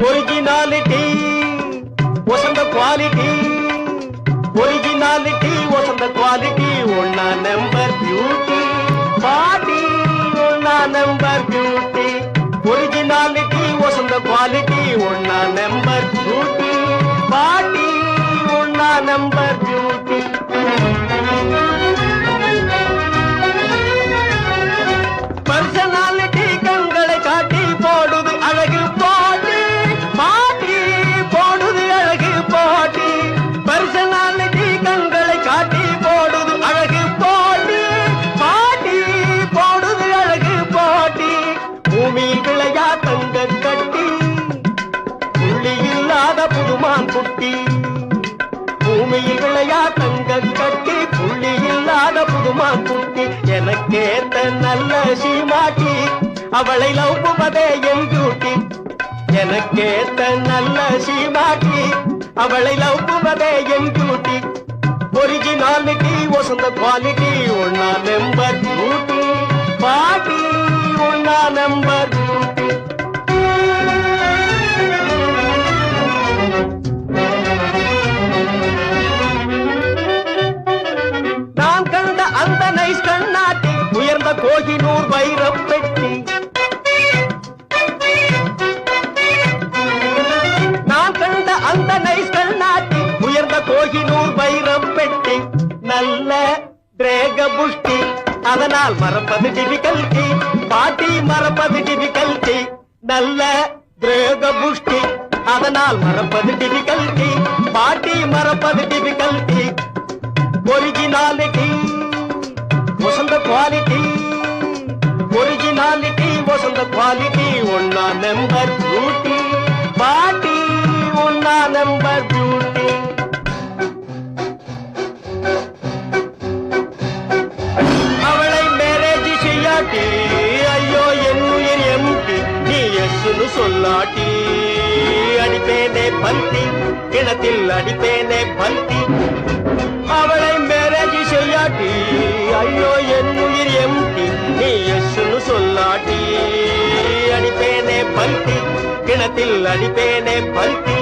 Originality வசந்த quality, originality வசந்த quality, ஒன்னா number beauty பாட்டி, ஒன்னா நம்பர் பியூட்டி, ஒரிஜினாலிட்டி வசந்த குவாலிட்டி, ஒன்னா நம்பர் பியூட்டி பாட்டி, ஒன்னா நம்பர் பியூட்டி. பர்சனாலிட்டி கண்களை காட்டி போடுது அழகு போட்டி பாட்டி, போடுது அழகு போட்டி, பர்சனாலிட்டி கண்களை காட்டி போடுது அழகு போட்டி பாட்டி, போடுது அழகு போட்டி. பூமியில் விளையா தங்க கட்டி, புள்ளி இல்லாத புதுமான் குட்டி, பூமியில் விளையா தங்க கட்டி, புள்ளி இல்லாத புதுமான் குட்டி. எனக்கேத்த நல்ல சீமாட்டி, அவளை லவ்வுவதே என் டியூட்டி, எனக்கேத்த நல்ல சீமாட்டி, அவளை லவ்வுவதே என் டியூட்டி. ஒரிஜினாலிட்டி வசந்த குவாலிட்டி, ஒன்னா நம்பர் பியூட்டி பாட்டி, ஒன்னா நம்பர் பியூட்டி. நான் கண்ட அந்த நைஸ் கண்ணாட்டி, உயர்ந்த கோகினூர் வைரப் பெட்டி, நான் கண்ட அந்த நைஸ் கண்ணாட்டி, உயர்ந்த கோகினூர் வைரப் பெட்டி, நல்ல திரேக புஷ்டி, அதனால் மறப்பது டிபிகல்டி பாட்டி, மறப்பது டிபிகல்டி, நல்ல திரேக புஷ்டி, அதனால் மறப்பது டிபிகல்டி பாட்டி, மறப்பது டிபிகல்டி. ஒரிஜினாலிட்டி வசந்த குவாலிட்டி, ஒரிஜினாலிட்டி வசந்த குவாலிட்டி, ஒன்னா நம்பர் பியூட்டி பாட்டி, ஒன்னா நம்பர் பியூட்டி. அவளை மேரேஜ் செய்யாட்டி, ஐயோ என் உயிர் எம்டி, நீ எஸ்னு சொல்லாட்டி, அடிப்பேனே பல்தி, கிணத்தில் அடிப்பேனே பல்தி. அவளை மேரேஜ் செய்யாட்டி, ஐயோ என் உயிர் எம்டி, நீ எஸ்னு சொல்லாட்டி, அடிப்பேனே பல்தி, கிணத்தில் அடிப்பேனே பல்தி.